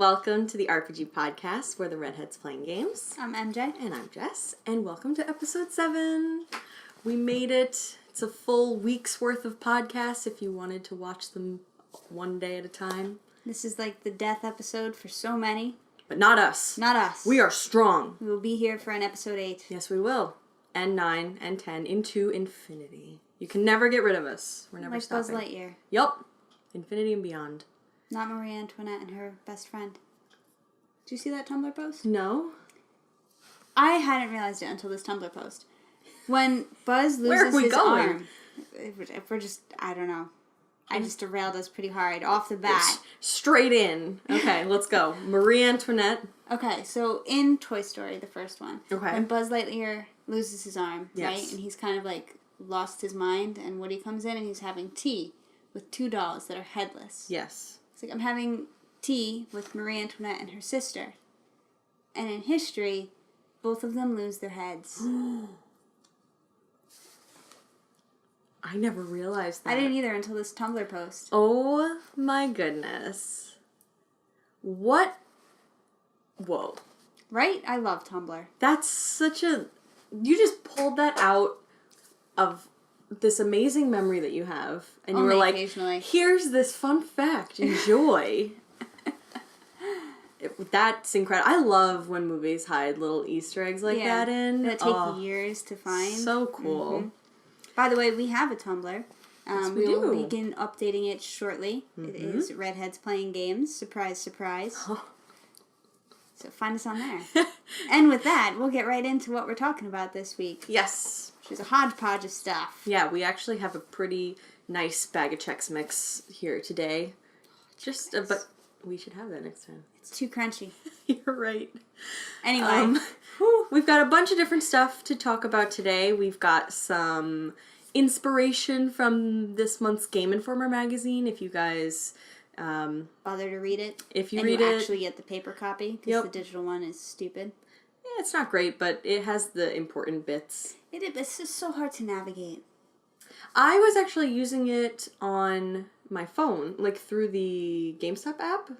welcome to the RPG podcast where the redhead's playing games. I'm MJ. And I'm Jess, and welcome to episode 7. We made it. It's a full week's worth of podcasts if you wanted to watch them one day at a time. This is like the death episode for so many. But not us. Not us. We are strong. We will be here for an episode 8. Yes, we will. And 9 and 10 into infinity. You can never get rid of us. We're never like stopping. Buzz Lightyear. Yup. Infinity and beyond. Not Marie Antoinette and her best friend. Did you see that Tumblr post? No. I hadn't realized it until this Tumblr post. When Buzz loses Where are we his going? arm, we're just, I don't know. I just derailed us pretty hard off the bat. Straight in. Okay, let's go. Marie Antoinette. Okay, so in Toy Story, the first one, Okay. when Buzz Lightyear loses his arm, Yes. right? And he's kind of like lost his mind, and Woody comes in and he's having tea with 2 dolls that are headless. Yes. It's like, I'm having tea with Marie Antoinette and her sister. And in history, both of them lose their heads. I never realized that. I didn't either until this Tumblr post. Oh my goodness. What? Whoa. Right? I love Tumblr. That's such a... You just pulled that out of this amazing memory that you have. And you Only were like, occasionally. Here's this fun fact. Enjoy. That's incredible. I love when movies hide little Easter eggs like that in. That take years to find. So cool. Mm-hmm. By the way, we have a Tumblr. Yes, we will do. begin updating it shortly. Mm-hmm. It is Redheads Playing Games. Surprise, surprise. So find us on there. And with that, we'll get right into what we're talking about this week. Yes. Which is a hodgepodge of stuff. Yeah, we actually have a pretty nice bag of Chex Mix here today. But we should have that next time. It's too crunchy. You're right. Anyway. We've got a bunch of different stuff to talk about today. We've got some inspiration from this month's Game Informer magazine. If you guys... bother to read it. If you and read you it... actually get the paper copy, because the digital one is stupid. Yeah, it's not great, but it has the important bits. It's just so hard to navigate. I was actually using it on my phone, like through the GameStop app.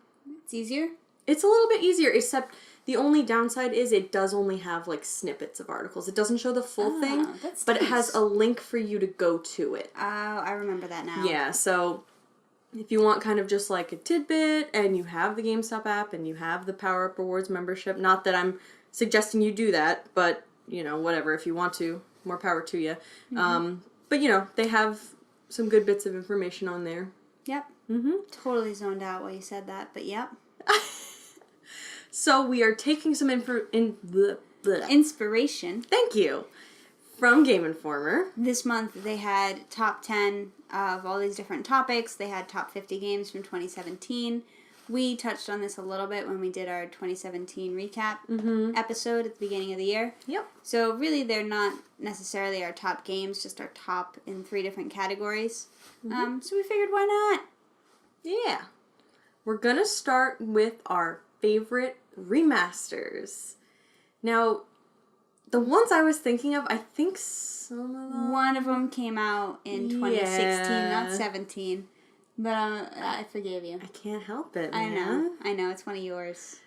It's easier? It's a little bit easier, except the only downside is it does only have like snippets of articles. It doesn't show the full thing, but it has a link for you to go to it. Oh, I remember that now. Yeah, so if you want kind of just like a tidbit and you have the GameStop app and you have the Power Up Rewards membership, not that I'm suggesting you do that, but, you know, whatever, if you want to, more power to you. Mm-hmm. But, you know, they have some good bits of information on there. Yep. Mm-hmm. Totally zoned out while you said that, but yep. So we are taking some inspiration. Thank you. From Game Informer. This month they had top 10 of all these different topics. They had top 50 games from 2017. We touched on this a little bit when we did our 2017 recap episode at the beginning of the year. Yep. So really they're not necessarily our top games, just our top in 3 different categories. So we figured, why not? Yeah. We're going to start with our favorite remasters. Now, the ones I was thinking of, I think some of them... One of them came out in 2016, not 17. But I forgive you. I can't help it, man. I know. It's one of yours.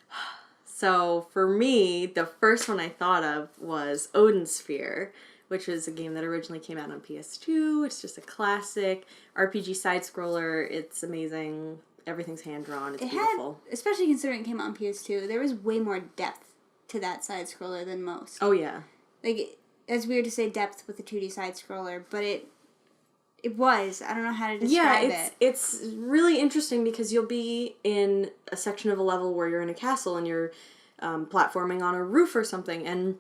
So, for me, the first one I thought of was Odin Sphere, which was a game that originally came out on PS2. It's just a classic RPG side-scroller. It's amazing. Everything's hand-drawn. It's beautiful. Especially considering it came out on PS2, there was way more depth to that side-scroller than most. Oh, yeah. Like, it's weird to say depth with a 2D side-scroller, but it was. I don't know how to describe it. It's really interesting because you'll be in a section of a level where you're in a castle and you're platforming on a roof or something, and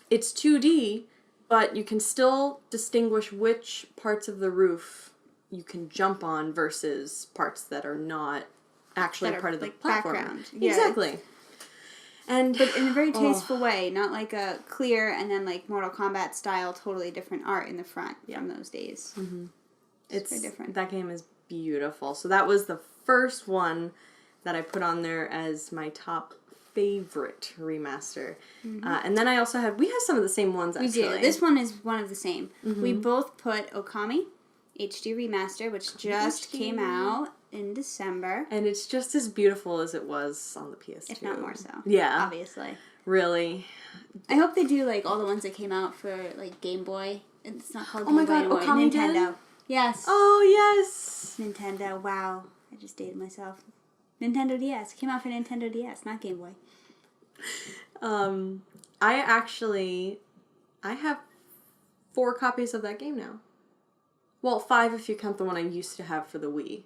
it's 2D, but you can still distinguish which parts of the roof you can jump on versus parts that are not actually part of the platform. Background. Yeah, exactly. But in a very tasteful way, not like a clear and then like Mortal Kombat style, totally different art in the front from those days. Mm-hmm. It's very different. That game is beautiful. So that was the first one that I put on there as my top favorite remaster. And then I also we have some of the same ones actually. We do. This one is one of the same. We both put Okami HD Remaster, which just came out in December. And it's just as beautiful as it was on the PS2. If not more so. Yeah. Obviously. Really. I hope they do, like, all the ones that came out for, like, Game Boy. It's not called Game my Boy God, anymore. Okami Nintendo. did? Yes. Oh, yes. Nintendo. Wow. I just dated myself. Nintendo DS. It came out for Nintendo DS, not Game Boy. I have 4 copies of that game now. Well, 5 if you count the one I used to have for the Wii.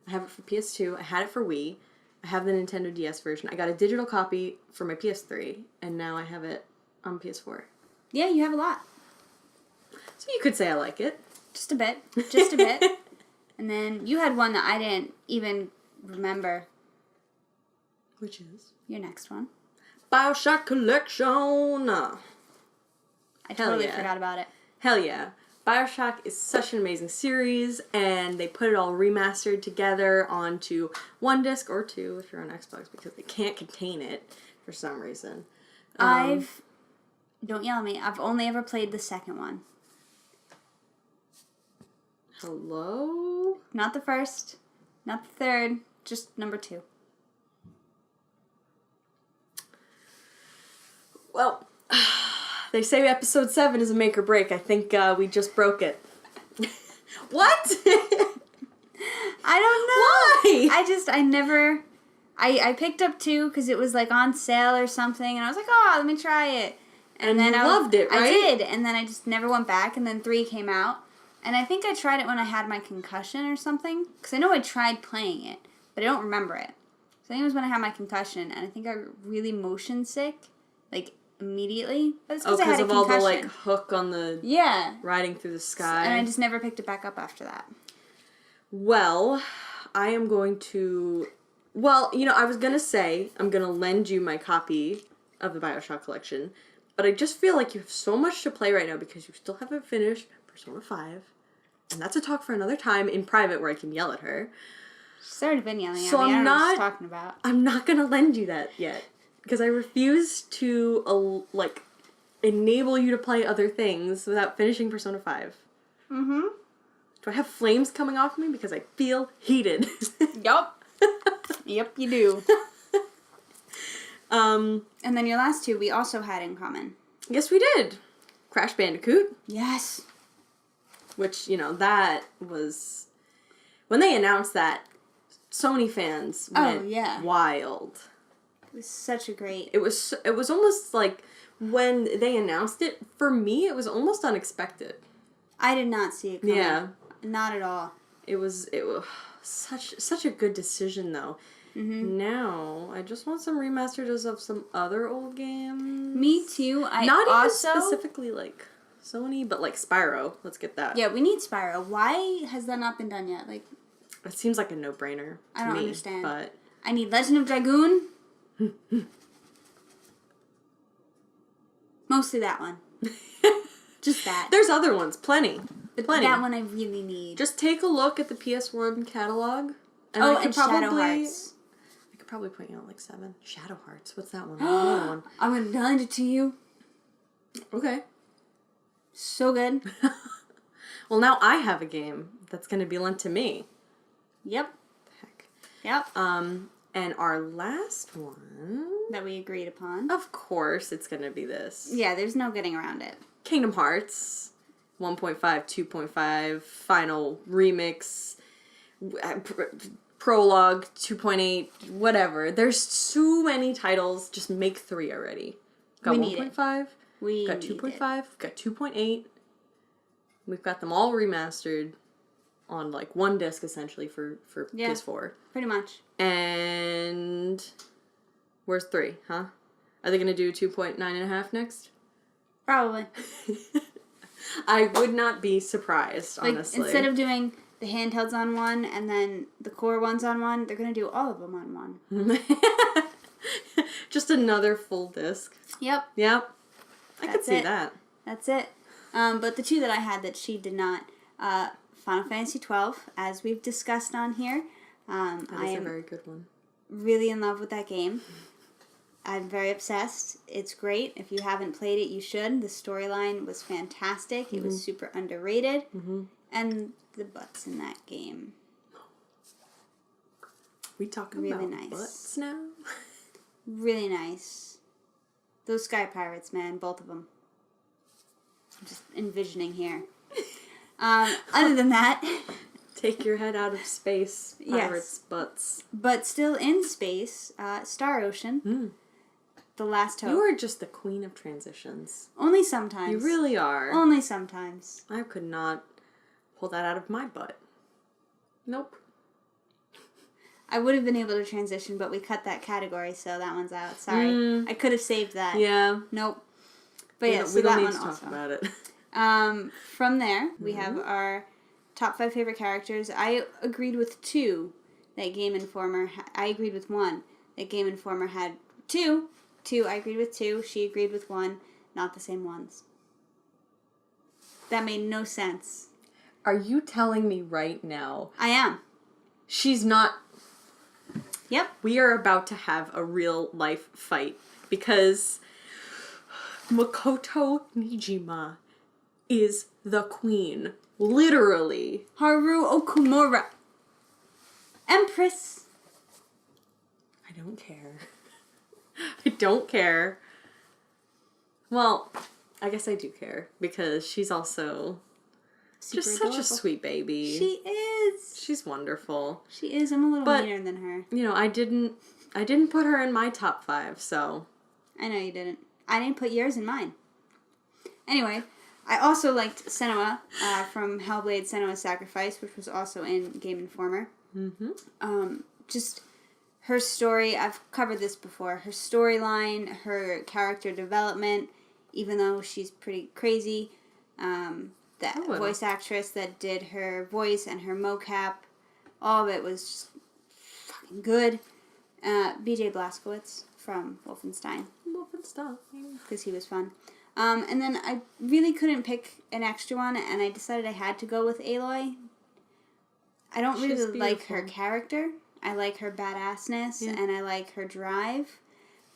I have it for PS2. I had it for Wii. I have the Nintendo DS version. I got a digital copy for my PS3, and now I have it on PS4. Yeah, you have a lot. So you could say I like it. Just a bit. Just a bit. And then you had one that I didn't even remember. Which is? Your next one. BioShock Collection! I totally forgot about it. Hell yeah. BioShock is such an amazing series, and they put it all remastered together onto 1 disc or 2 if you're on Xbox, because they can't contain it for some reason. Don't yell at me, I've only ever played the second one. Hello? Not the first, not the third, just number 2. Well, they say episode 7 is a make or break. I think we just broke it. What? I don't know. Why? I picked up 2 because it was like on sale or something, and I was like, oh, let me try it. And then I loved it, right? I did, and then I just never went back, and then 3 came out. And I think I tried it when I had my concussion or something, because I know I tried playing it, but I don't remember it. So I think it was when I had my concussion, and I think I got really motion sick, like, immediately. But it's because I had a concussion. All the, like, hook on the... Yeah. Riding through the sky. And I just never picked it back up after that. Well, I am going to... Well, you know, I was going to say I'm going to lend you my copy of the BioShock collection, but I just feel like you have so much to play right now because you still haven't finished Persona 5. And that's a talk for another time in private where I can yell at her. She's already been yelling at me. So I don't know what she's talking about. I'm not going to lend you that yet. Because I refuse to, enable you to play other things without finishing Persona 5. Mm-hmm. Do I have flames coming off me? Because I feel heated. Yup. Yep, you do. And then your last 2 we also had in common. Yes, we did. Crash Bandicoot. Yes. Which, you know, that was... When they announced that, Sony fans went wild. It was such a great... It was almost like, when they announced it, for me, it was almost unexpected. I did not see it coming. Yeah. Not at all. It was such a good decision, though. Mm-hmm. Now, I just want some remasters of some other old games. Me too. Not even specifically, like, Sony, but, like, Spyro. Let's get that. Yeah, we need Spyro. Why has that not been done yet? Like, it seems like a no-brainer to I don't me, understand. But I need Legend of Dragoon. Mostly that one. Just that. There's other ones, plenty. Plenty. That one I really need. Just take a look at the PS1 catalog. And and Shadow Hearts. I could probably point out like 7. Shadow Hearts. What's that one? Another one. I'm going to lend it to you. Okay. So good. Well, now I have a game that's going to be lent to me. Yep. Heck. Yep. And our last one... That we agreed upon. Of course it's going to be this. Yeah, there's no getting around it. Kingdom Hearts 1.5, 2.5, Final Remix, Prologue 2.8, whatever. There's so many titles. Just make 3 already. Got 1.5. We got 2.5. Got 2.8. We've got them all remastered on like 1 disc essentially for PS4. Pretty much. And where's 3, huh? Are they going to do 2.9.5 next? Probably. I would not be surprised, like, honestly. Instead of doing the handhelds on 1 and then the core ones on 1, they're going to do all of them on 1. Just another full disc. Yep. Yep. I could see that. That's it. But the 2 that I had that she did not, Final Fantasy 12, as we've discussed on here. That is a very good one. Really in love with that game. I'm very obsessed. It's great. If you haven't played it, you should. The storyline was fantastic. Mm-hmm. It was super underrated. Mm-hmm. And the butts in that game. We talking Really about nice. butts now? Really nice. Those sky pirates, man, both of them. I'm just envisioning here. Other than that... Take your head out of space, pirates' butts. But still in space, Star Ocean, the last hope. You are just the queen of transitions. Only sometimes. You really are. Only sometimes. I could not pull that out of my butt. Nope. I would have been able to transition, but we cut that category, so that one's out. Sorry. I could have saved that. Yeah. Nope. But yeah, so we don't that need one to also. talk about it. From there, we have our top 5 favorite characters. I agreed with 2 that Game Informer... I agreed with 1 that Game Informer had 2. 2, I agreed with 2. She agreed with 1. Not the same ones. That made no sense. Are you telling me right now? I am. She's not... Yep. We are about to have a real life fight because Makoto Nijima is the queen. Literally. Haru Okumura. Empress. I don't care. I don't care. Well, I guess I do care because she's also just such a sweet baby. She is. She's wonderful. She is. I'm a little meaner than her. You know, I didn't put her in my top 5, so. I know you didn't. I didn't put yours in mine. Anyway, I also liked Senua from Hellblade Senua's Sacrifice, which was also in Game Informer. Just her story, I've covered this before. Her storyline, her character development, even though she's pretty crazy. The voice actress that did her voice and her mocap, all of it was just fucking good. BJ Blazkowicz from Wolfenstein. Because he was fun. And then I really couldn't pick an extra one, and I decided I had to go with Aloy. I don't really like her character. I like her badassness, and I like her drive.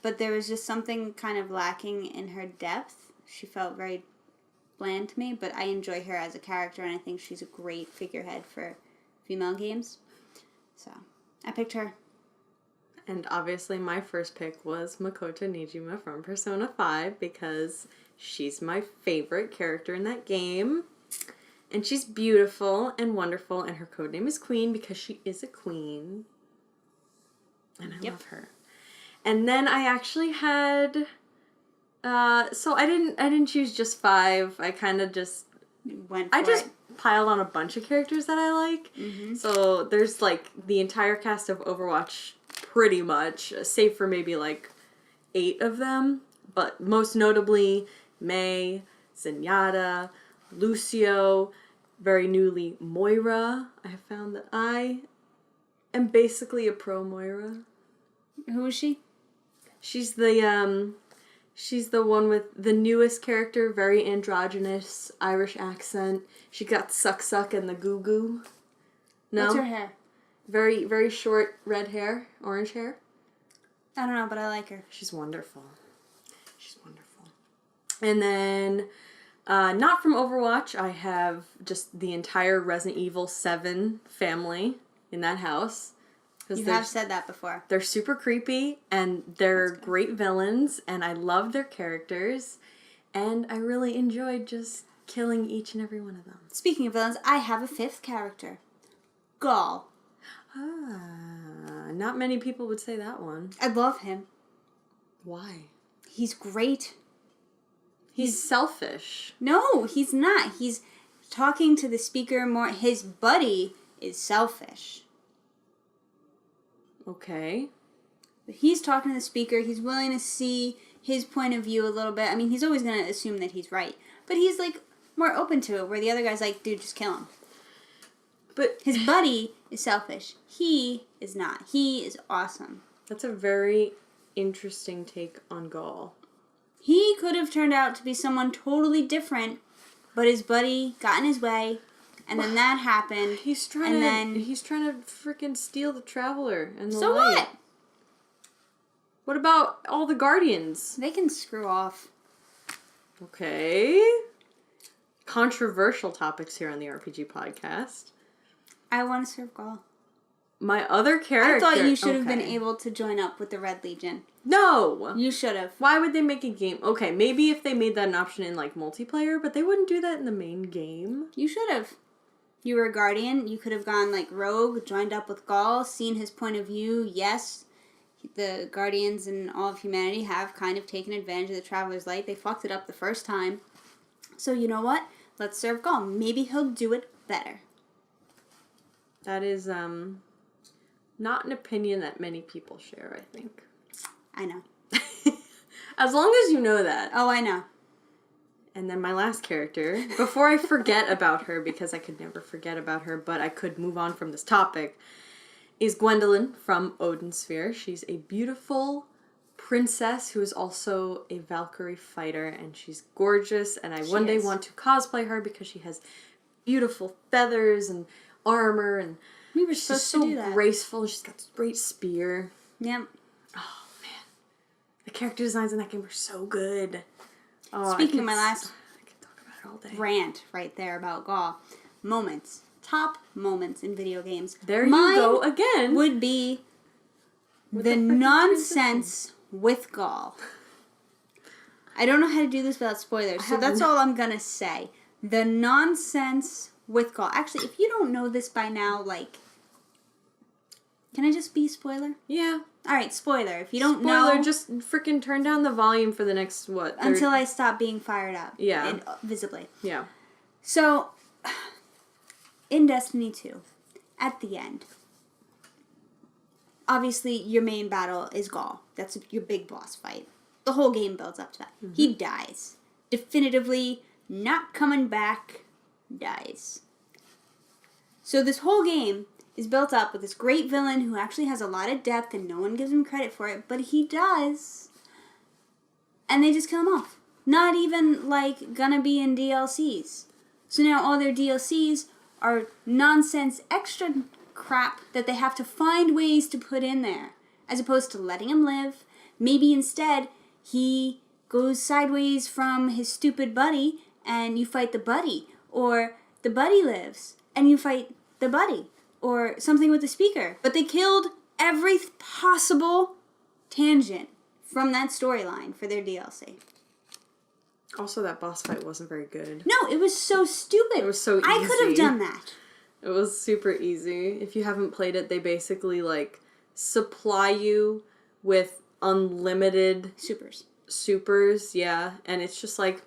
But there was just something kind of lacking in her depth. She felt very bland to me, but I enjoy her as a character, and I think she's a great figurehead for female games. So, I picked her. And obviously my first pick was Makoto Nijima from Persona 5 because she's my favorite character in that game. And she's beautiful and wonderful, and her codename is Queen because she is a queen. And I love her. And then I actually had... so I didn't choose just 5. I kind of just... piled on a bunch of characters that I like. So there's like the entire cast of Overwatch pretty much, save for maybe like 8 of them. But most notably, Mei, Zenyatta, Lucio, very newly Moira. I have found that I am basically a pro Moira. Who is she? She's the one with the newest character, very androgynous Irish accent. She got suck and the goo goo. No? What's her hair? Very, very short red hair, orange hair. I don't know, but I like her. She's wonderful. And then, not from Overwatch, I have just the entire Resident Evil 7 family in that house. You have said that before. They're super creepy, and they're great villains, and I love their characters, and I really enjoyed just killing each and every one of them. Speaking of villains, I have a 5th character. Gaul. Not many people would say that one. I love him. Why? He's great. He's selfish. No, he's not. He's talking to the speaker more. His buddy is selfish. Okay. But he's talking to the speaker. He's willing to see his point of view a little bit. I mean, he's always going to assume that he's right. But he's, like, more open to it, where the other guy's like, dude, just kill him. But his buddy is selfish. He is not. He is awesome. That's a very interesting take on Gaul. He could have turned out to be someone totally different, but his buddy got in his way, and then that happened. He's trying to freaking steal the Traveler and the So light. what? What about all the Guardians? They can screw off. Okay. Controversial topics here on the RPG podcast. I want to serve Gaul. My other character... I thought you should have been able to join up with the Red Legion. No! You should have. Why would they make a game? Okay, maybe if they made that an option in, like, multiplayer, but they wouldn't do that in the main game. You should have. You were a Guardian. You could have gone, like, rogue, joined up with Gaul, seen his point of view. Yes, the Guardians and all of humanity have kind of taken advantage of the Traveler's Light. They fucked it up the first time. So, you know what? Let's serve Gaul. Maybe he'll do it better. That is, not an opinion that many people share, I think. I know. As long as you know that. Oh, I know. And then my last character, before I forget about her, because I could never forget about her, but I could move on from this topic, is Gwendolyn from Odin Sphere. She's a beautiful princess who is also a Valkyrie fighter, and she's gorgeous, and I one day want to cosplay her because she has beautiful feathers and armor, and we were supposed to do that. Graceful. She's got this great spear. Yep. Oh, man. The character designs in that game were so good. Oh, Speaking of my last I could talk about it all day. Rant right there about Gaul. Moments. Top moments in video games. There you go again. Would be the nonsense with Gaul. I don't know how to do this without spoilers, so that's all I'm gonna say. The nonsense with Gaul. Actually, if you don't know this by now, like, can I just be spoiler? Yeah. Alright, spoiler. If you don't know... Spoiler, just freaking turn down the volume for the next, what? Until I stop being fired up. Yeah. And, visibly. Yeah. So, in Destiny 2, at the end, obviously your main battle is Gaul. That's your big boss fight. The whole game builds up to that. Mm-hmm. He dies. Definitively not coming back. Dies. So this whole game is built up with this great villain who actually has a lot of depth and no one gives him credit for it, but he does. And they just kill him off. Not even, like, gonna be in DLCs. So now all their DLCs are nonsense extra crap that they have to find ways to put in there. As opposed to letting him live. Maybe instead he goes sideways from his stupid buddy and you fight the buddy. Or the buddy lives and you fight the buddy. Or something with the speaker. But they killed every possible tangent from that storyline for their DLC. Also, that boss fight wasn't very good. No, it was so stupid. It was so easy. I could have done that. It was super easy. If you haven't played it, they basically, like, supply you with unlimited... Supers, yeah. And it's just like,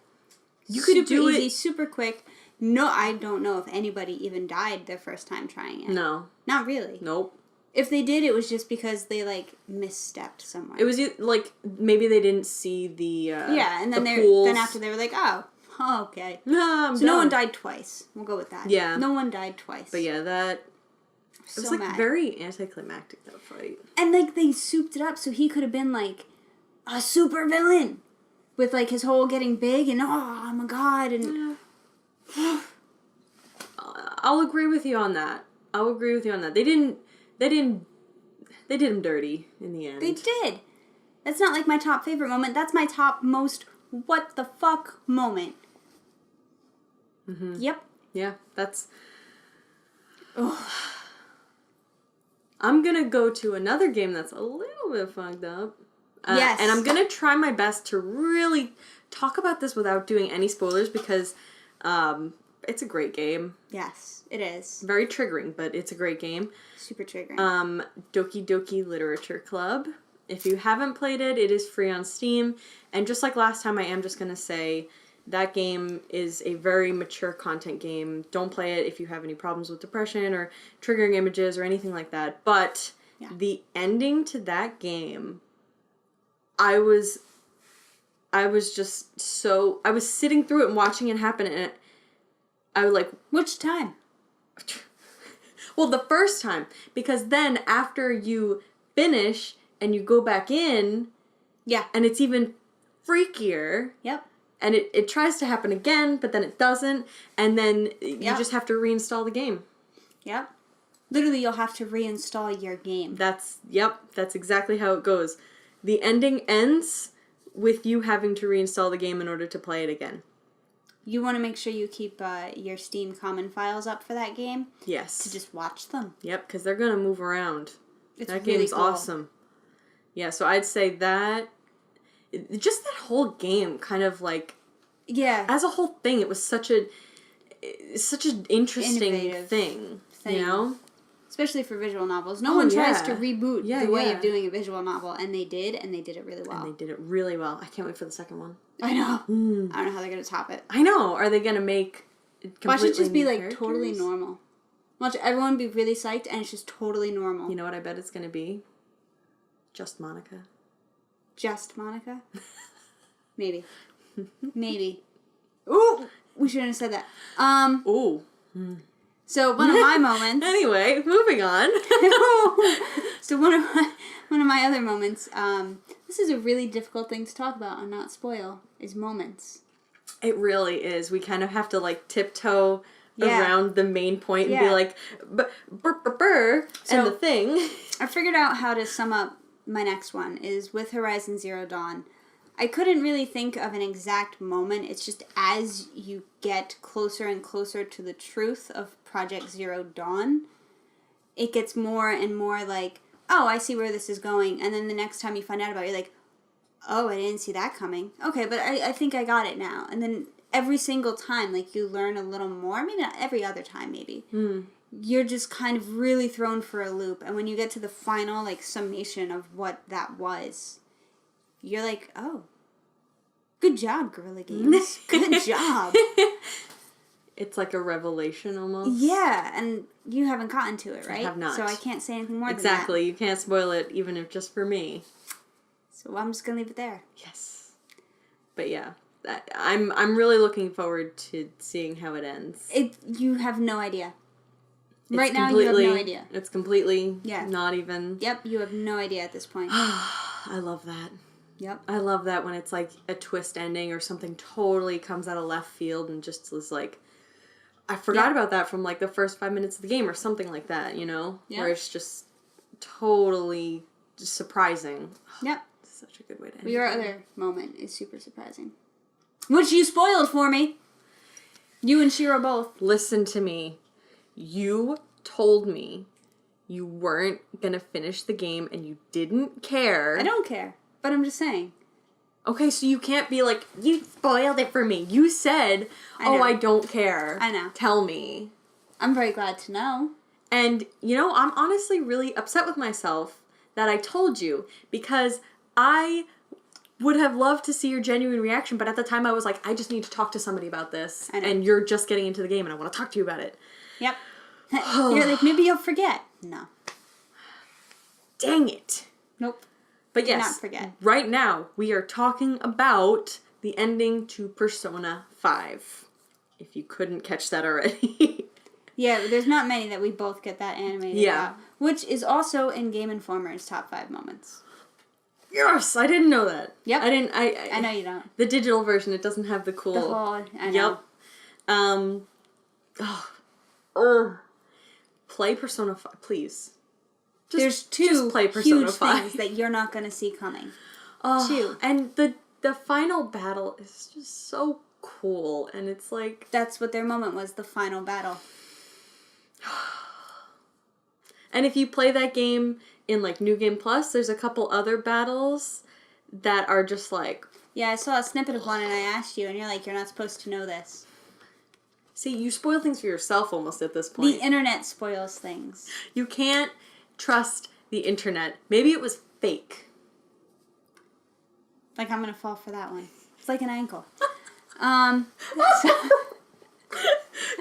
you could do easy, it... super quick. No, I don't know if anybody even died their first time trying it. No. Not really. Nope. If they did, it was just because they, like, misstepped somewhere. It was, like, maybe they didn't see the yeah, and then then after they were like, oh, okay. No, so no one died twice. We'll go with that. Yeah. No one died twice. But yeah, it was, like, mad. very anticlimactic, that fight. And, like, they souped it up so he could have been, like, a super villain. With, like, his whole getting big and, oh, I'm a god, and... Yeah. I'll agree with you on that. They did him dirty in the end. They did. That's not like my top favorite moment. That's my top most what the fuck moment. Mm-hmm. Yep. Yeah, that's... Oh. I'm gonna go to another game that's a little bit fucked up. Yes. And I'm gonna try my best to really talk about this without doing any spoilers because it's a great game. Yes, it is. Very triggering, but it's a great game. Super triggering. Doki Doki Literature Club. If you haven't played it, it is free on Steam. And just like last time, I am just going to say that game is a very mature content game. Don't play it if you have any problems with depression or triggering images or anything like that. But the ending to that game, I was just so... I was sitting through it and watching it happen, and I was like... Which time? Well, the first time. Because then, after you finish and you go back in... Yeah. And it's even freakier. Yep. And it tries to happen again, but then it doesn't. And then you just have to reinstall the game. Yep. Literally, you'll have to reinstall your game. That's exactly how it goes. The ending ends with you having to reinstall the game in order to play it again. you want to make sure you keep your Steam common files up for that game. Yes. To just watch them. Yep, because they're going to move around. It's that really game's cool. awesome. Yeah, so I'd say that... Just that whole game kind of like... Yeah. As a whole thing, it was such an interesting Innovative thing, you know? Especially for visual novels. No one tries to reboot the way yeah. of doing a visual novel, and they did it really well. And they did it really well. I can't wait for the second one. I know. I don't know how they're going to top it. I know. Are they going to make completely Watch it just be new like characters? totally normal. Watch everyone be really psyched, and it's just totally normal. You know what I bet it's going to be? Just Monica. Just Monica? Maybe. Maybe. Ooh! We shouldn't have said that. Ooh. So one of my moments... Anyway, moving on. So one of my other moments, this is a really difficult thing to talk about and not spoil, is moments. It really is. We kind of have to like tiptoe around the main point and be like, and the thing. I figured out how to sum up my next one is with Horizon Zero Dawn. I couldn't really think of an exact moment. It's just as you get closer and closer to the truth of Project Zero Dawn, it gets more and more like, oh, I see where this is going. And then the next time you find out about it, you're like, oh, I didn't see that coming. Okay, but I think I got it now. And then every single time, like, you learn a little more. Maybe not every other time, maybe. You're just kind of really thrown for a loop. And when you get to the final, like, summation of what that was, you're like, oh, good job, Guerrilla Games. Good job. It's like a revelation almost. Yeah, and you haven't gotten to it, right? I have not. So I can't say anything more Exactly. than You can't spoil it, even if just for me. So I'm just going to leave it there. Yes. But yeah, I'm really looking forward to seeing how it ends. You have no idea. It's right now, you have no idea. It's completely not even... Yep, you have no idea at this point. I love that. Yep. I love that when it's like a twist ending or something totally comes out of left field and just is like... I forgot about that from like the first 5 minutes of the game or something like that, you know? Yeah. Where it's just totally just surprising. Yep. Such a good way to end Well, your other moment is super surprising. Which you spoiled for me. You and Shiro both. Listen to me. You told me you weren't gonna finish the game and you didn't care. I don't care. But I'm just saying. Okay, so you can't be like, you spoiled it for me. You said, I don't care. I know. Tell me. I'm very glad to know. And, you know, I'm honestly really upset with myself that I told you because I would have loved to see your genuine reaction, but at the time I was like, I just need to talk to somebody about this. I know. And you're just getting into the game and I want to talk to you about it. Yep. You're like, maybe you'll forget. No. Dang it. Nope. But yes, not forget. Right now we are talking about the ending to Persona 5. If you couldn't catch that already. Yeah, there's not many that we both get that animated about. Which is also in Game Informer's top 5 moments. Yes, I didn't know that. Yep. I know you don't. The digital version, it doesn't have the cool... I know. Yep. Play Persona 5, please. There's two play Persona huge 5. things that you're not going to see coming. Two. And the final battle is just so cool. And it's like... That's what their moment was, the final battle. And if you play that game in, like, New Game Plus, there's a couple other battles that are just like... Yeah, I saw a snippet of one and I asked you, and you're like, you're not supposed to know this. See, you spoil things for yourself almost at this point. The internet spoils things. You can't trust the internet. Maybe it was fake. Like, I'm going to fall for that one. It's like an ankle.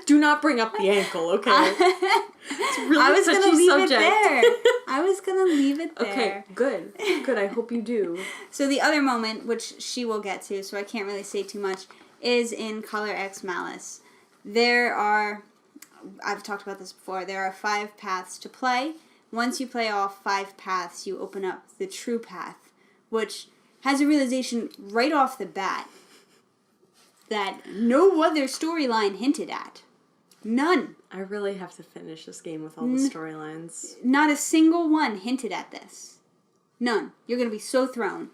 Do not bring up the ankle, okay? It's really I was going to leave subject. it there. I was going to leave it there. Okay, good. Good, I hope you do. So the other moment, which she will get to, so I can't really say too much, is in Color X Malice. There are, I've talked about this before, there are 5 paths to play. Once you play all 5 paths, you open up the true path, which has a realization right off the bat that no other storyline hinted at. None. I really have to finish this game with all the storylines. Not a single one hinted at this. None. You're going to be so thrown.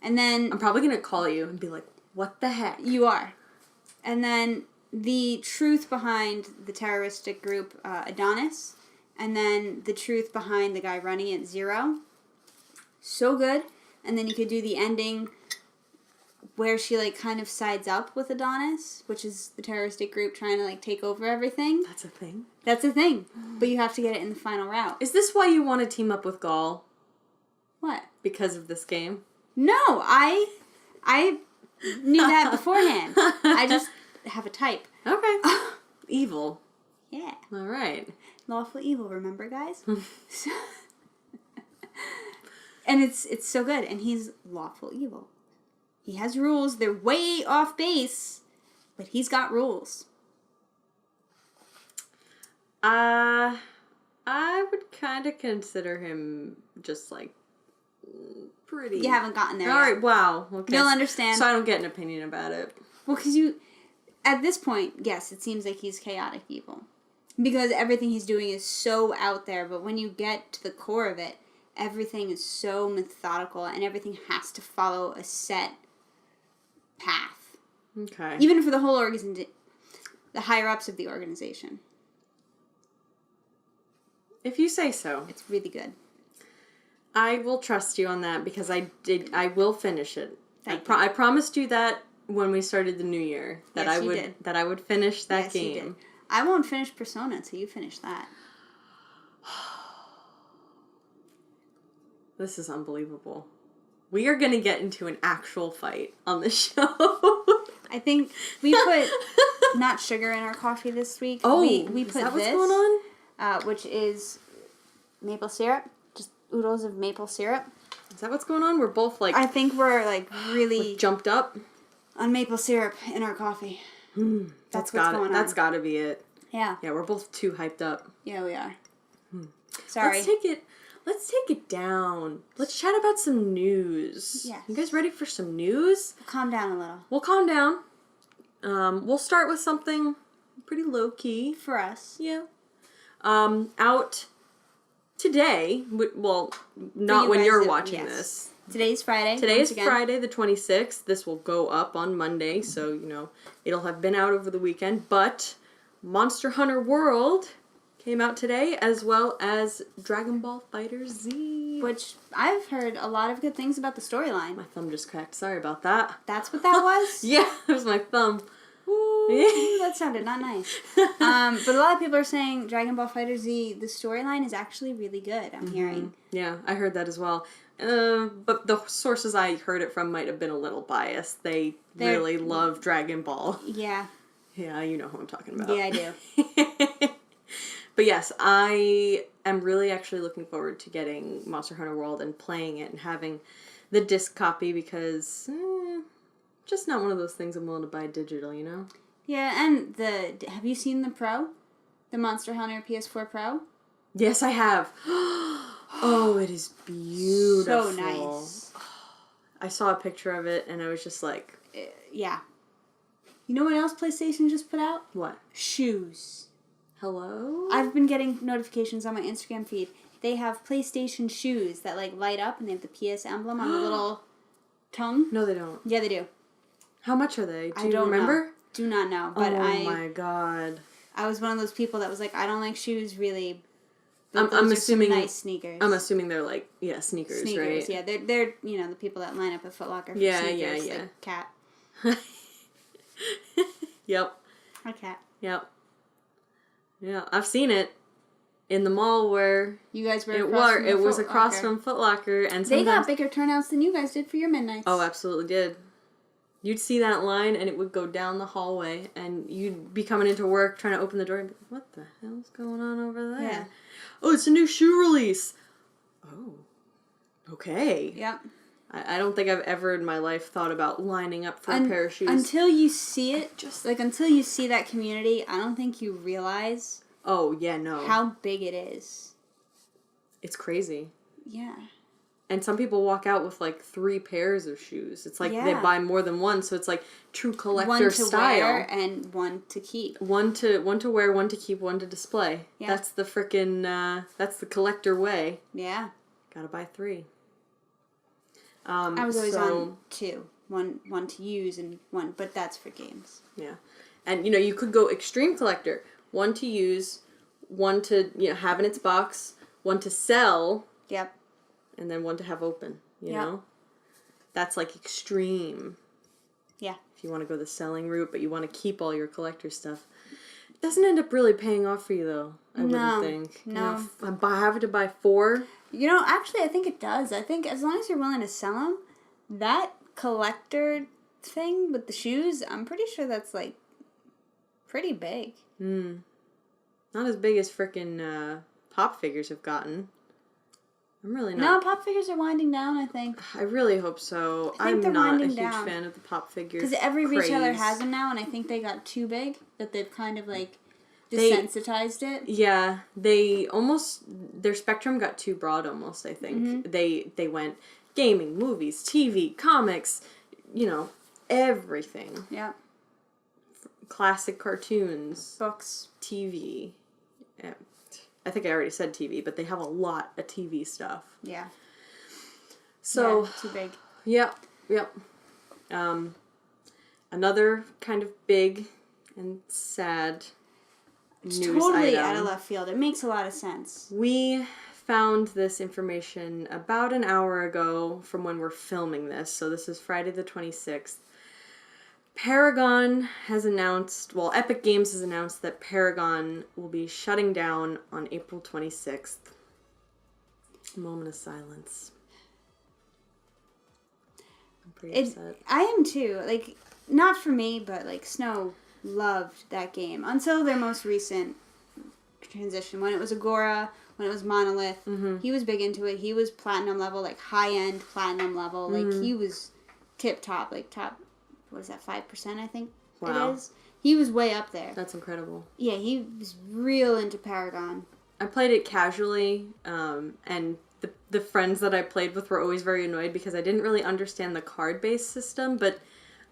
And then... I'm probably going to call you and be like, what the heck? You are. And then the truth behind the terroristic group Adonis, and then the truth behind the guy running it, Zero. So good. And then you could do the ending where she, like, kind of sides up with Adonis, which is the terroristic group trying to, like, take over everything. That's a thing? That's a thing. But you have to get it in the final route. Is this why you want to team up with Gaul? What? Because of this game? No, I knew that beforehand. I just have a type. Okay. Evil. Yeah. All right. Lawful evil, remember, guys? And it's so good. And he's lawful evil. He has rules. They're way off base, but he's got rules. I would kind of consider him just, like, pretty... You haven't gotten there All yet. right, wow. Okay. You'll understand. So I don't get an opinion about it. Well, because at this point, yes, it seems like he's chaotic evil. Because everything he's doing is so out there, but when you get to the core of it, everything is so methodical and everything has to follow a set path. Okay. Even for the whole the higher-ups of the organization. If you say so. It's really good. I will trust you on that because I will finish it. Thank you. I promised you that when we started the new year that Yes, I you would did. that I would finish that Yes, game. you did. I won't finish Persona until you finish that. This is unbelievable. We are going to get into an actual fight on the show. I think we put not sugar in our coffee this week. Oh, we is put that what's this, going on? which is maple syrup, just oodles of maple syrup. Is that what's going on? We're both like I think we're like really jumped up on maple syrup in our coffee. That's what's going on. That's got to be it. Yeah. Yeah, we're both too hyped up. Yeah, we are. Sorry. Let's take it down. Let's chat about some news. Yes. You guys ready for some news? Calm down a little. We'll calm down. We'll start with something pretty low key. For us. Yeah. Out today. Well, not when guys, you're watching yes. this. Today's Friday. Today is once again. Friday the 26th. This will go up on Monday, so, you know, it'll have been out over the weekend. But Monster Hunter World came out today, as well as Dragonball FightersZ. Which I've heard a lot of good things about the storyline. My thumb just cracked. Sorry about that. That's what that was? Yeah, it was my thumb. Ooh, that sounded not nice. But a lot of people are saying Dragon Ball FightersZ, the storyline is actually really good, I'm hearing. Yeah, I heard that as well. But the sources I heard it from might have been a little biased. They're really love Dragon Ball. Yeah. Yeah, you know who I'm talking about. Yeah, I do. But yes, I am really actually looking forward to getting Monster Hunter World and playing it and having the disc copy because just not one of those things I'm willing to buy digital, you know? Yeah, and have you seen the Pro? The Monster Hunter PS4 Pro? Yes, I have. Oh, it is beautiful. So nice. I saw a picture of it and I was just like... Yeah. You know what else PlayStation just put out? What? Shoes. Hello? I've been getting notifications on my Instagram feed. They have PlayStation shoes that like light up and they have the PS emblem on the little tongue. No, they don't. Yeah, they do. How much are they? I don't remember? Know. Do not know. But oh my god. I was one of those people that was like, I don't like shoes really. I'm assuming nice sneakers. I'm assuming they're like sneakers, right? Yeah, they're the people that line up at Foot Locker for sneakers. Yeah. Like Cat. Yep. Hi, Cat. Yep. Yeah, I've seen it in the mall where you guys were. It was across from Foot Locker, and they got bigger turnouts than you guys did for your midnights. Oh, absolutely did. You'd see that line, and it would go down the hallway, and you'd be coming into work trying to open the door, and be like, what the hell's going on over there? Yeah. Oh, it's a new shoe release. Oh, okay. Yep. I don't think I've ever in my life thought about lining up for a pair of shoes. Until you see it, until you see that community, I don't think you realize. Oh, yeah, no. How big it is. It's crazy. Yeah. And some people walk out with like 3 pairs of shoes. It's like they buy more than one, so it's like true collector one to style. Wear and one to keep. One to wear, one to keep, one to display. Yeah. That's the frickin' that's the collector way. Yeah. Gotta buy 3. I was always on 2. one to use and one, but that's for games. Yeah. And, you know, you could go extreme collector. One to use, one to, you know, have in its box, one to sell. Yep. And then one to have open, you Yep. know? That's like extreme. Yeah. If you want to go the selling route, but you want to keep all your collector stuff. It doesn't end up really paying off for you, though, I wouldn't think. No. You know, having to buy 4. You know, actually, I think it does. I think as long as you're willing to sell them, that collector thing with the shoes, I'm pretty sure that's, like, pretty big. Not as big as frickin' Pop figures have gotten. I'm really not. No, Pop figures are winding down, I think. I really hope so. I think I'm they're not a winding huge down. fan of the Pop figures. Because every craze. retailer has them now, and I think they got too big, that they've kind of, like, desensitized it. Yeah, they almost, their spectrum got too broad almost, I think. They went gaming, movies, TV, comics, you know, everything. Yeah. Classic cartoons. Books. TV. Yeah. I think I already said TV, but they have a lot of TV stuff. Yeah. So. Yeah, too big. Yep. Another kind of big and sad news Totally item. out of left field. It makes a lot of sense. We found this information about an hour ago from when we're filming this. So this is Friday the 26th. Paragon has announced, well, Epic Games has announced that Paragon will be shutting down on April 26th. A moment of silence. I'm pretty upset. I am too. Like, not for me, but like Snow loved that game until their most recent transition. When it was Agora, when it was Monolith, he was big into it. He was platinum level, like high-end platinum level. Like, he was tip-top, like top, what is that, 5%, I think Wow. it is? He was way up there. That's incredible. Yeah, he was real into Paragon. I played it casually, and the friends that I played with were always very annoyed because I didn't really understand the card-based system, but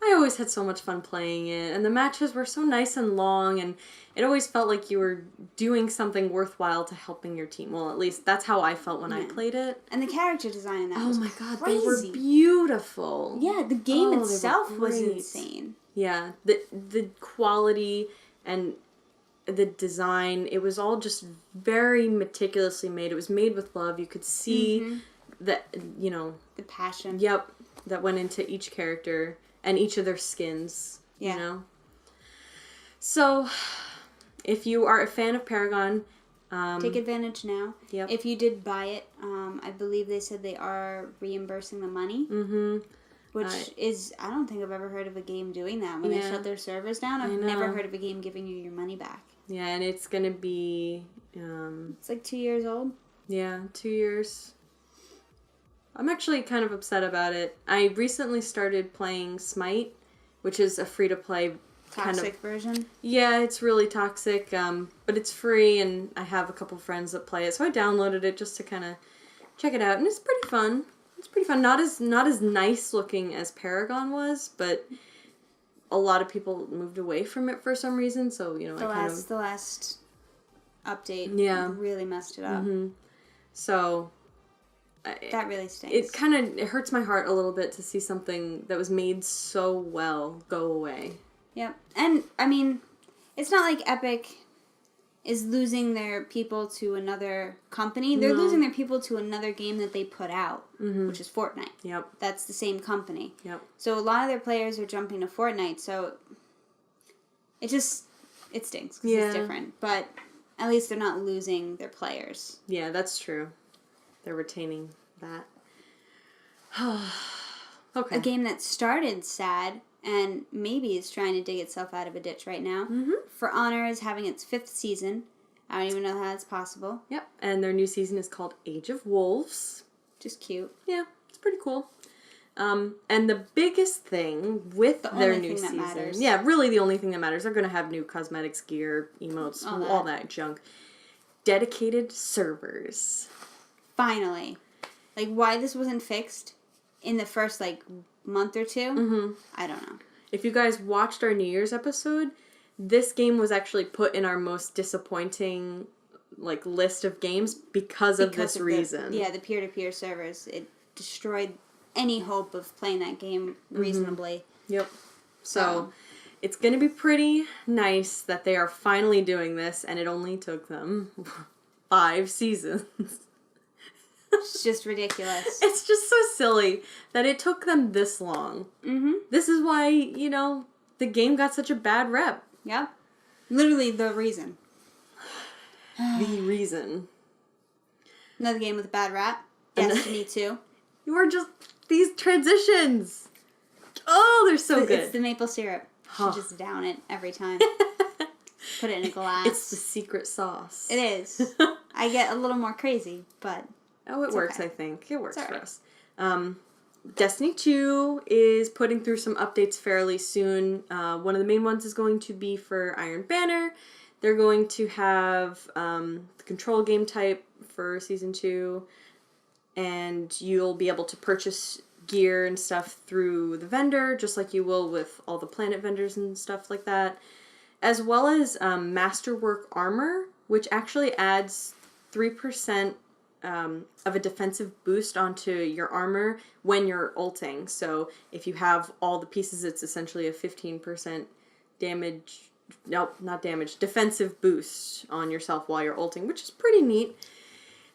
I always had so much fun playing it, and the matches were so nice and long, and it always felt like you were doing something worthwhile to helping your team. Well, at least that's how I felt when I played it. And the character design in that was my god, crazy. they were beautiful. Yeah, the game they were itself was great. insane. Yeah, the quality and the design, it was all just very meticulously made. It was made with love. You could see that, you know... The passion. Yep, that went into each character and each of their skins, you know? So, if you are a fan of Paragon... take advantage now. Yep. If you did buy it, I believe they said they are reimbursing the money. Mm-hmm. Which is, I don't think I've ever heard of a game doing that. When they shut their servers down, I've never heard of a game giving you your money back. Yeah, and it's gonna be... it's like 2 years old. Yeah, 2 years. I'm actually kind of upset about it. I recently started playing Smite, which is a free-to-play Toxic version. Yeah, it's really toxic, but it's free, and I have a couple friends that play it, so I downloaded it just to kind of check it out, and it's pretty fun. It's pretty fun. Not as nice looking as Paragon was, but a lot of people moved away from it for some reason, so, you know, the last update really messed it up. So... that really stinks. It hurts my heart a little bit to see something that was made so well go away. Yep. And, I mean, it's not like Epic is losing their people to another company. They're losing their people to another game that they put out, which is Fortnite. Yep. That's the same company. Yep. So a lot of their players are jumping to Fortnite, so it stinks because it's different. But at least they're not losing their players. Yeah, that's true. They're retaining that. Okay. A game that started sad and maybe is trying to dig itself out of a ditch right now. For Honor is having its 5th season. I don't even know how that's possible. Yep. And their new season is called Age of Wolves. Just cute. Yeah, it's pretty cool. And the biggest thing with their new season... matters. Yeah, really the only thing that matters. They're going to have new cosmetics, gear, emotes, all that junk. Dedicated servers. Finally. Like, why this wasn't fixed in the first, like, month or two, I don't know. If you guys watched our New Year's episode, this game was actually put in our most disappointing, like, list of games because of this reason. The peer-to-peer servers. It destroyed any hope of playing that game reasonably. Yep. So it's going to be pretty nice that they are finally doing this, and it only took them 5 seasons. It's just ridiculous. It's just so silly that it took them this long. Mm-hmm. This is why, you know, the game got such a bad rep. Yeah. Literally the reason. The reason. Another game with a bad rap. Destiny 2. You are just... These transitions! Oh, they're so good. It's the maple syrup. You should just down it every time. Put it in a glass. It's the secret sauce. It is. I get a little more crazy, but... Oh, it works, okay. I think. It works It's for alright. us. Destiny 2 is putting through some updates fairly soon. One of the main ones is going to be for Iron Banner. They're going to have the control game type for Season 2. And you'll be able to purchase gear and stuff through the vendor, just like you will with all the planet vendors and stuff like that. As well as Masterwork Armor, which actually adds 3% of a defensive boost onto your armor when you're ulting. So if you have all the pieces, it's essentially a 15% damage, nope, not damage, defensive boost on yourself while you're ulting, which is pretty neat.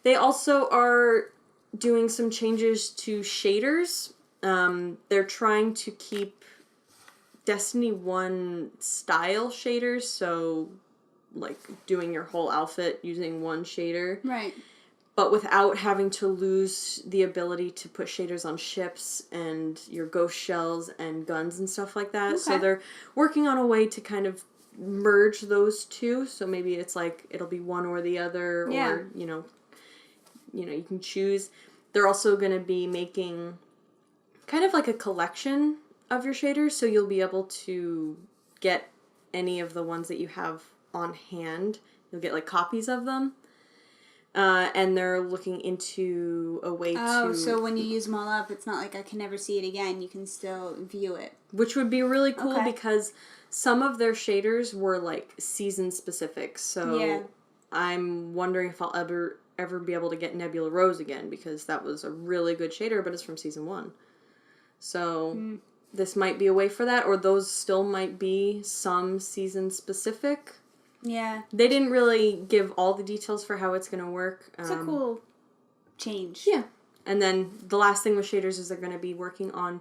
They also are doing some changes to shaders. They're trying to keep Destiny 1 style shaders, so like doing your whole outfit using one shader. Right. But without having to lose the ability to put shaders on ships and your ghost shells and guns and stuff like that. Okay. So they're working on a way to kind of merge those two. So maybe it's like it'll be one or the other, or you know you can choose. They're also going to be making kind of like a collection of your shaders, so you'll be able to get any of the ones that you have on hand. You'll get like copies of them. And they're looking into a way to... Oh, so when you use them all up, it's not like I can never see it again. You can still view it. Which would be really cool because some of their shaders were like season specific. So I'm wondering if I'll ever be able to get Nebula Rose again, because that was a really good shader, but it's from season 1. So this might be a way for that, or those still might be some season specific. Yeah. They didn't really give all the details for how it's going to work. It's a cool change. Yeah. And then the last thing with shaders is they're going to be working on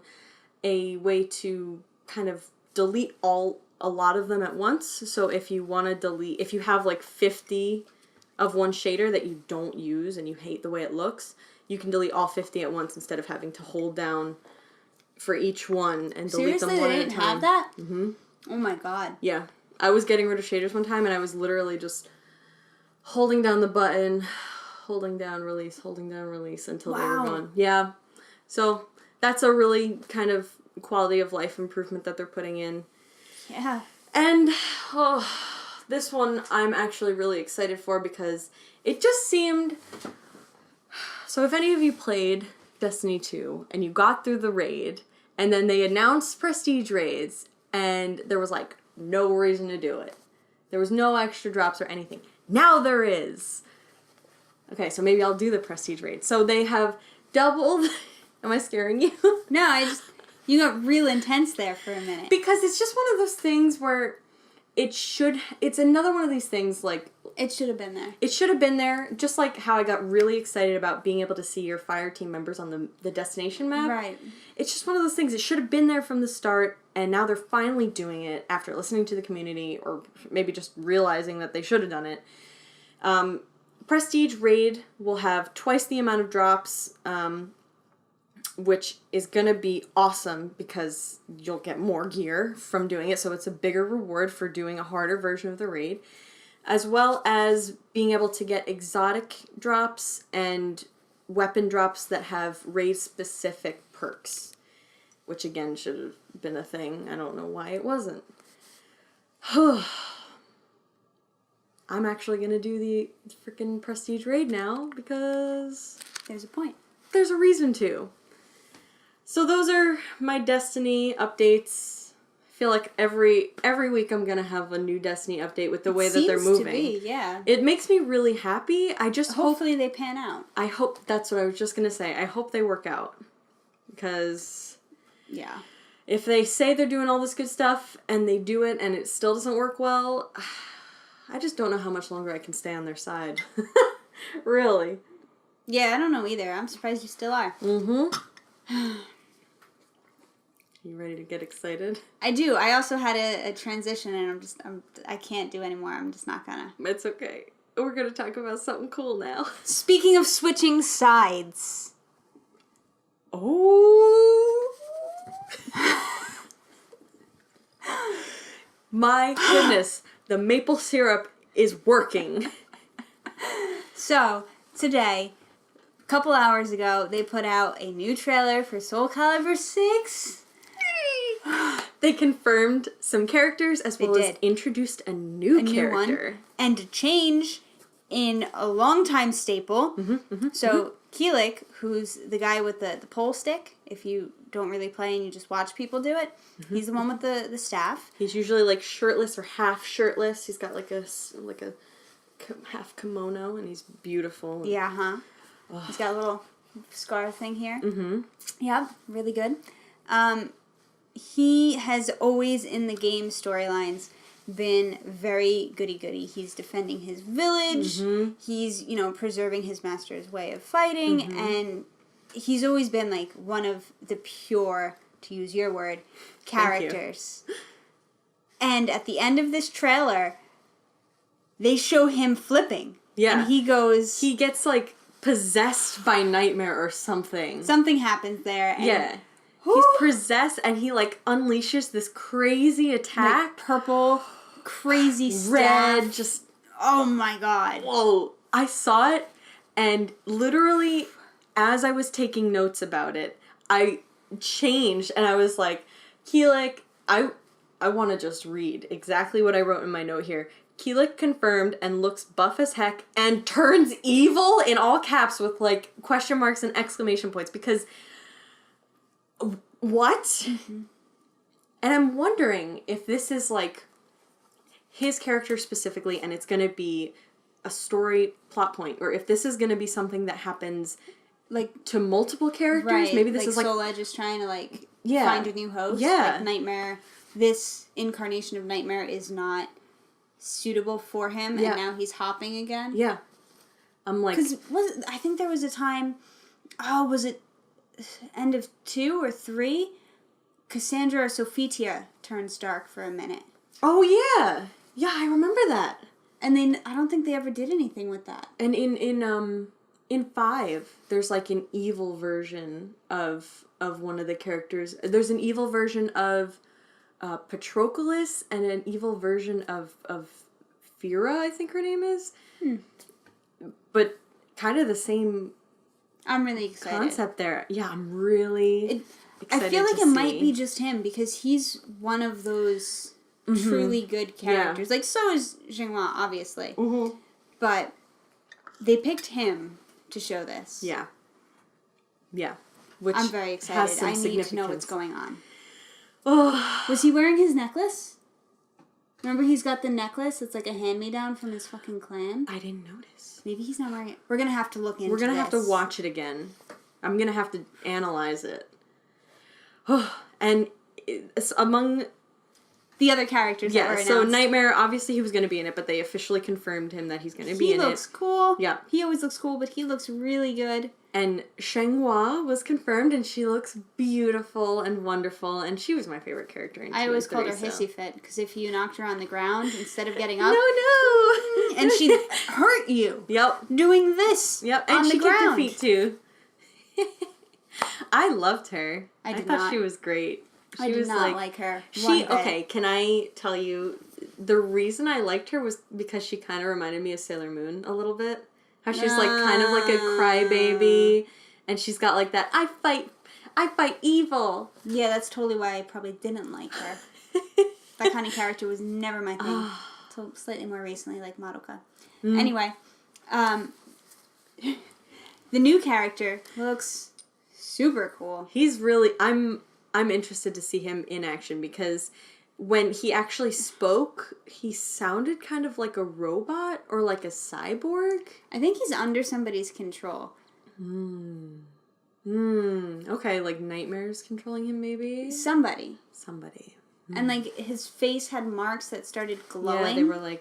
a way to kind of delete a lot of them at once. So if you want to delete, if you have like 50 of one shader that you don't use and you hate the way it looks, you can delete all 50 at once instead of having to hold down for each one and delete them one at a time. Seriously, they didn't have that? Mm-hmm. Oh my god. Yeah. I was getting rid of shaders one time, and I was literally just holding down the button, holding down release until they were gone. Yeah. So that's a really kind of quality of life improvement that they're putting in. Yeah. And this one I'm actually really excited for because it just seemed... So if any of you played Destiny 2 and you got through the raid, and then they announced prestige raids, and there was like no reason to do it. There was no extra drops or anything. Now there is. Okay, so maybe I'll do the prestige raid. So they have doubled... Am I scaring you? No, you got real intense there for a minute. Because it's just one of those things where it's another one of these things like... It should have been there. It should have been there, just like how I got really excited about being able to see your fire team members on the destination map. Right. It's just one of those things. It should have been there from the start, and now they're finally doing it after listening to the community, or maybe just realizing that they should have done it. Prestige Raid will have twice the amount of drops, which is going to be awesome because you'll get more gear from doing it, so it's a bigger reward for doing a harder version of the raid. As well as being able to get exotic drops and weapon drops that have raid-specific perks. Which, again, should have been a thing. I don't know why it wasn't. I'm actually going to do the freaking Prestige Raid now because... There's a point. There's a reason to. So those are my Destiny updates. I feel like every week I'm gonna have a new Destiny update with the way that they're moving. Seems to be, yeah. It makes me really happy. I just hopefully they pan out. I hope that's what I was just gonna say. I hope they work out. Because... Yeah. If they say they're doing all this good stuff and they do it and it still doesn't work well, I just don't know how much longer I can stay on their side. Really. Yeah, I don't know either. I'm surprised you still are. Mm-hmm. You ready to get excited? I do. I also had a transition and I can't do anymore. I'm just not gonna. It's okay. We're gonna talk about something cool now. Speaking of switching sides. Oh. My goodness. The maple syrup is working. So, today, a couple hours ago, they put out a new trailer for Soul Calibur 6. They confirmed some characters as well as introduced a new character. And a change in a longtime staple. So, Keelik, who's the guy with the pole stick, if you don't really play and you just watch people do it, he's the one with the staff. He's usually like shirtless or half shirtless. He's got like a half kimono and he's beautiful. Yeah, He's got a little scar thing here. Yeah, really good. He has always in the game storylines been very goody-goody. He's defending his village. He's, preserving his master's way of fighting. And he's always been, like, one of the pure, to use your word, characters. And at the end of this trailer, they show him flipping. Yeah. And he goes... He gets, like, possessed by Nightmare or something. Something happens there. And yeah. He's possessed and he, like, unleashes this crazy attack. Like purple, crazy red, staff. just... Oh, my God. Whoa. I saw it and literally, as I was taking notes about it, I changed and I was like, Keelik, I want to just read exactly what I wrote in my note here. Keelik confirmed and looks buff as heck and turns evil in all caps with, like, question marks and exclamation points because... What? And I'm wondering if this is, like, his character specifically and it's going to be a story plot point, or if this is going to be something that happens, like, to multiple characters. Right. Maybe this is, like... Soul Edge is trying to, like, find a new host. Yeah. Like, Nightmare, this incarnation of Nightmare is not suitable for him, and now he's hopping again. Yeah. I'm like... Because I think there was a time... Oh, was it... end of 2 or 3, Cassandra or Sophitia turns dark for a minute. Oh, yeah. Yeah, I remember that. And then I don't think they ever did anything with that. And in 5, there's, like, an evil version of one of the characters. There's an evil version of Patroclus and an evil version of Fira, I think her name is. But kind of the same... I'm really excited. Concept there. Yeah, I'm really excited. I feel like it might be just him because he's one of those truly good characters. Like, so is Xinghua, obviously. But they picked him to show this. Yeah. Yeah. Which I'm very excited. I need to know what's going on. Oh. Was he wearing his necklace? Remember he's got the necklace? It's like a hand-me-down from his fucking clan. I didn't notice. Maybe he's not wearing it. We're going to have to look into this. We're going to have to watch it again. I'm going to have to analyze it. And it's among... the other characters that were announced. So Nightmare, obviously he was going to be in it, but they officially confirmed him that he's going to be in it. He looks cool. Yeah. He always looks cool, but he looks really good. And Xinghua was confirmed, and she looks beautiful and wonderful, and she was my favorite character in I always called her Hissy Fit, because if you knocked her on the ground instead of getting up... No! And she'd hurt you. Yep. Doing this and on the ground. Kicked her feet, too. I loved her. I thought she was great. I did not like her. Okay, can I tell you, the reason I liked her was because she kind of reminded me of Sailor Moon a little bit. How she's like kind of like a crybaby, and she's got like that I fight evil. Yeah, that's totally why I probably didn't like her. That kind of character was never my thing. Until slightly more recently, like Madoka. Anyway, the new character looks super cool. He's really I'm interested to see him in action because when he actually spoke, he sounded kind of like a robot or like a cyborg. I think he's under somebody's control. Okay, like nightmares controlling him, maybe? Somebody. Mm. And, his face had marks that started glowing. Yeah, they were,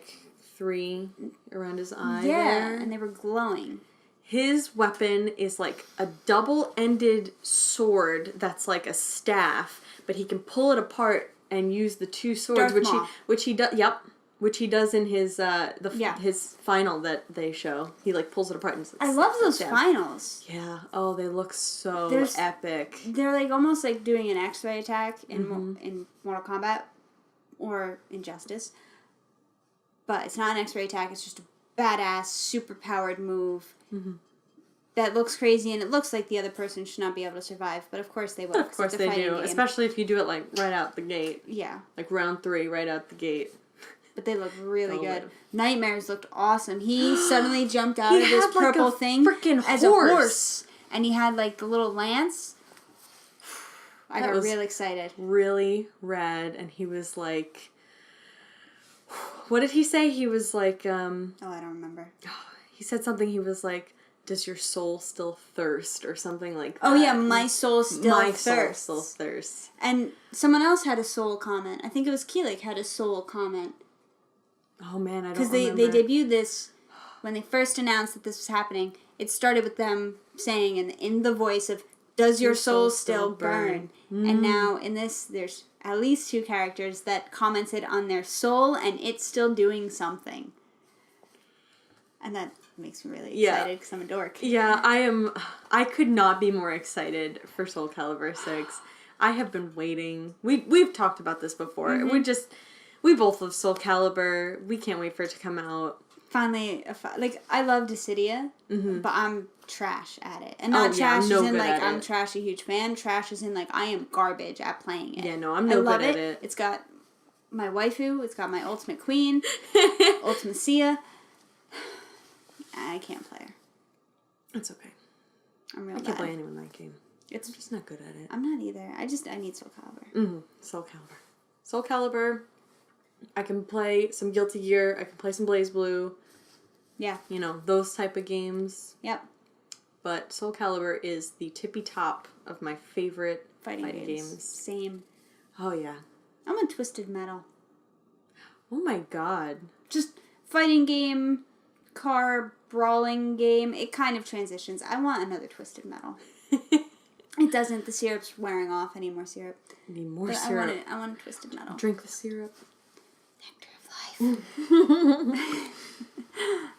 3 around his eye there. And they were glowing. His weapon is, a double-ended sword that's like a staff, but he can pull it apart and use the 2 swords, which he does. Yep. Which he does in his his final that they show. He pulls it apart and I love those finals. Yeah. Oh, they look so epic. They're almost like doing an X-ray attack in Mortal Kombat or Injustice. But it's not an X-ray attack. It's just a badass, super powered move that looks crazy, and it looks like the other person should not be able to survive. But of course they will. Of course they do, especially if you do it right out the gate. Yeah. Round 3, right out the gate. But they look really good. Nightmares looked awesome. He suddenly jumped out of this purple thing as a horse. And he had the little lance. I got real excited. Really rad. And he was what did he say? He was oh, I don't remember. He said something. He was does your soul still thirst? Or something like that. Oh, yeah, my soul still thirsts. And someone else had a soul comment. I think it was Keelik had a soul comment. Oh, man, I don't remember. Because they debuted this, when they first announced that this was happening, it started with them saying in the voice of, does your soul still burn? And now in this, there's at least 2 characters that commented on their soul and it's still doing something. And that makes me really excited because I'm a dork. Yeah, I could not be more excited for Soul Calibur 6. I have been waiting. We've talked about this before. We both love Soul Calibur. We can't wait for it to come out. Finally, I love Dissidia, but I'm trash at it. And not trash as in, I'm trash, a huge fan. Trash as in, I am garbage at playing it. Yeah, no, I'm no good at it. It's got my waifu. It's got my ultimate queen. Ultimate Sia. I can't play her. It's okay. I'm real I bad. can't play anyone that game. I'm just not good at it. I'm not either. I need Soul Calibur. Soul Calibur. Soul Calibur. I can play some Guilty Gear. I can play some BlazBlue. Yeah. Those type of games. Yep. But Soul Calibur is the tippy top of my favorite fighting games. Same. Oh, yeah. I'm on Twisted Metal. Oh, my God. Just fighting game, car brawling game. It kind of transitions. I want another Twisted Metal. It doesn't. The syrup's wearing off. I need more syrup. Need more syrup. I want a Twisted Metal. Drink the syrup. Nectar of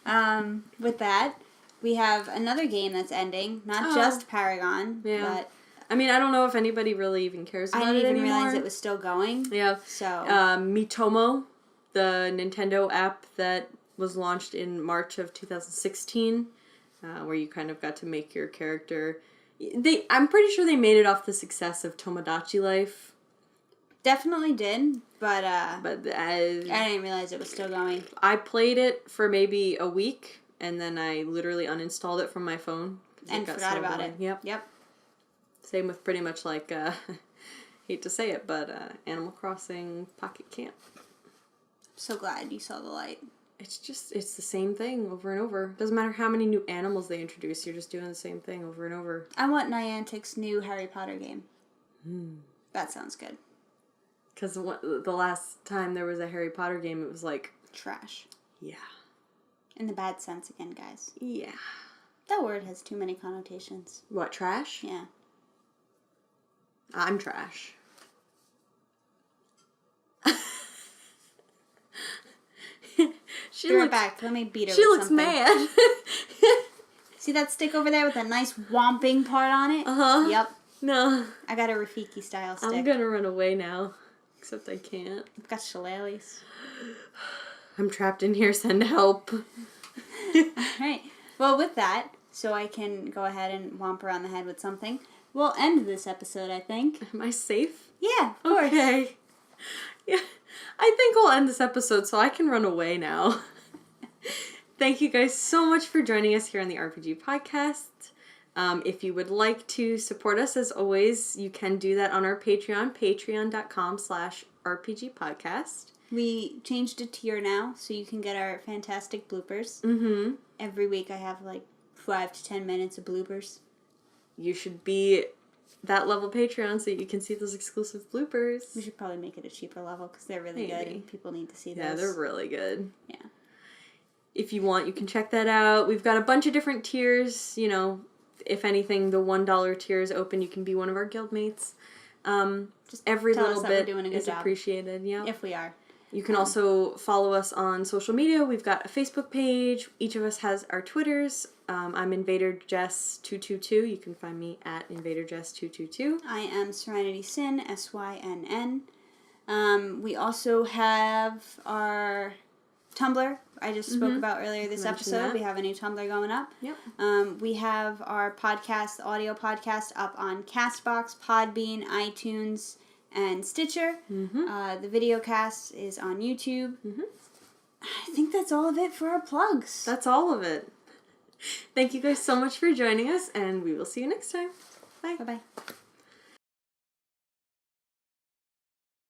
life. With that, we have another game that's ending. Not just Paragon, but... I mean, I don't know if anybody really even cares about it anymore. I didn't even realize it was still going. Yeah. So... Miitomo, the Nintendo app that was launched in March of 2016, where you kind of got to make your character... I'm pretty sure they made it off the success of Tomodachi Life. Definitely did, but I didn't realize it was still going. I played it for maybe a week, and then I literally uninstalled it from my phone. And forgot about it. Yep. Same with pretty much hate to say it, but Animal Crossing Pocket Camp. So glad you saw the light. It's the same thing over and over. Doesn't matter how many new animals they introduce, you're just doing the same thing over and over. I want Niantic's new Harry Potter game. That sounds good. Because the last time there was a Harry Potter game, it was trash. Yeah. In the bad sense again, guys. Yeah. That word has too many connotations. What, trash? Yeah. I'm trash. Be right back. Let me beat her. She looks mad. See that stick over there with that nice whomping part on it? Uh-huh. Yep. No. I got a Rafiki style stick. I'm gonna run away now. Except I can't. I've got shillelaghs. I'm trapped in here. Send help. Alright. Well, with that, so I can go ahead and whomp her on the head with something, we'll end this episode, I think. Am I safe? Yeah, of course. Okay. Yeah. I think we'll end this episode so I can run away now. Thank you guys so much for joining us here on the RPG Podcast. If you would like to support us, as always, you can do that on our Patreon, patreon.com/RPG Podcast. We changed a tier now, so you can get our fantastic bloopers. Mm-hmm. Every week I have 5 to 10 minutes of bloopers. you should be that level Patreon so you can see those exclusive bloopers. We should probably make it a cheaper level because they're really good and people need to see those. Yeah, they're really good. Yeah. If you want, you can check that out. We've got a bunch of different tiers. You know, if anything, the $1 tier is open. You can be one of our guildmates. Just every little bit is appreciated. Yeah, if we are. You can also follow us on social media. We've got a Facebook page. Each of us has our Twitters. I'm InvaderJess222. You can find me at InvaderJess222. I am Serenity Sin, SYNN. We also have our Tumblr I just spoke about earlier this episode. That. We have a new Tumblr going up. Yep. We have our podcast, the audio podcast, up on Castbox, Podbean, iTunes, and Stitcher. The video cast is on YouTube. I think that's all of it for our plugs. That's all of it. Thank you guys so much for joining us, and we will see you next time. Bye. Bye-bye.